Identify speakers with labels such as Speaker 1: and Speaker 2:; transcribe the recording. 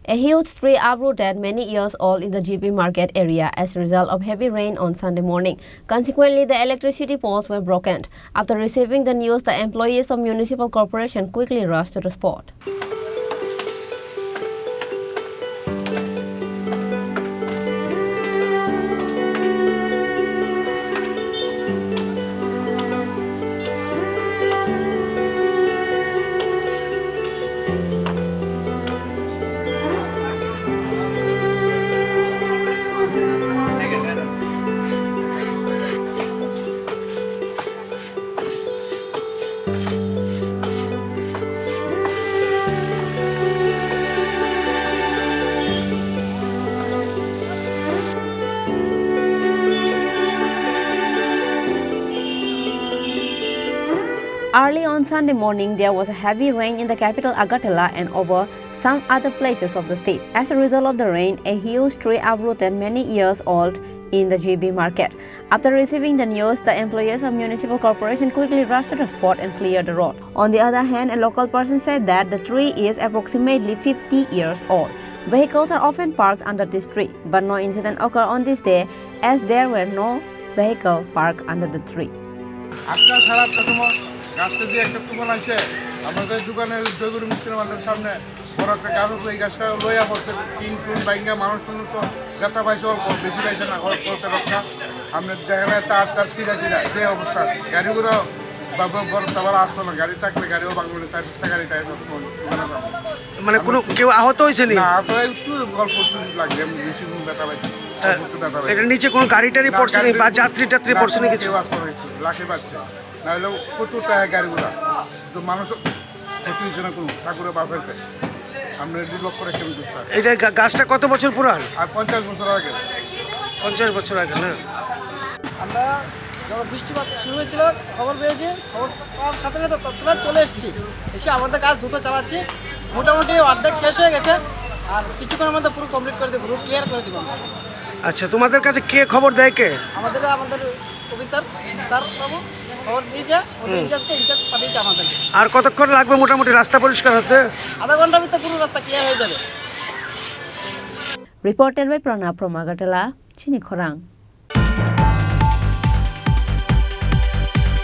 Speaker 1: A huge tree uprooted many years old in the GP market area as a result of heavy rain on Sunday morning. Consequently, the electricity poles were broken. After receiving the news, the employees of municipal corporation quickly rushed to the spot. Early on Sunday morning, there was a heavy rain in the capital Agartala and over some other places of the state. As a result of the rain, a huge tree uprooted many years old in the GB market. After receiving the news, the employees of municipal corporation quickly rushed to the spot and cleared the road. On the other hand, a local person said that the tree is approximately 50 years old. Vehicles are often parked under this tree, but no incident occurred on this day as there were no vehicle parked under the tree.
Speaker 2: গাছটা দিয়ে একটা তুফান আছে আমাদের দোকানের জয়গুরু মিস্ত্রির মাঠের সামনে বড় একটা গাছ উঠলো এই গাছটা লইয়া পড়ছে তিন টুন বাইঙ্গা মানুষ টুন তো ব্যথা পাইছে অল্প বেশি পাইছে না অল্প রক্ষা আপনি দেখেন তার সিধা সিধা যে অবস্থা গাড়িগুলো বড় সবার আসতো না গাড়ি থাকলে গাড়িও বাংলাদেশ 4-5টা গাড়ি তাই
Speaker 3: মানে কোনো কেউ আহত হয়েছে না?
Speaker 2: আহত একটু গল্প লাগবে বেশি ব্যথা পাইছে।
Speaker 3: এটা নিচে কোনো গাড়ি টাড়ি পড়ছে না বা যাত্রী টাত্রী পড়ছে না কিছু?
Speaker 2: লাখে পাচ্ছে না হলেও প্রচুর টাকা গাড়িগুলা তো মানুষ ক্ষতি না কোনো ঠাকুরে বাঁচাইছে আমরা 2 লক্ষ টাকা কেমন বুঝতে।
Speaker 3: এটা গাছটা কত বছর পুরান?
Speaker 2: আর 50 বছর আগে।
Speaker 3: 50 বছর আগে না?
Speaker 4: আমরা যখন বৃষ্টিপাত শুরু হয়েছিল খবর পেয়েছি, খবর পাওয়ার সাথে সাথে তৎক্ষণাৎ চলে এসেছি, এসে আমাদের কাজ দ্রুত চালাচ্ছি। মোটামুটি অর্ধেক শেষ হয়ে গেছে আর কিছুক্ষণের মধ্যে পুরো কমপ্লিট করে দেবো, পুরো ক্লিয়ার করে দেবো।
Speaker 3: আচ্ছা, তোমাদের কাছে কে খবর দেয়? কে?
Speaker 4: আমাদের অফিসার স্যার বাবু খবর দিয়েছে, ইনচার্জ পাঠিয়েছে আমাদের।
Speaker 3: আর কতক্ষণ লাগবে মোটামুটি রাস্তা পরিষ্কার হতে?
Speaker 4: আধা ঘন্টার ভিতরে পুরো রাস্তা ক্লিয়ার হয়ে যাবে।
Speaker 1: Reported by Pranab from Agartala, Chini Khorang.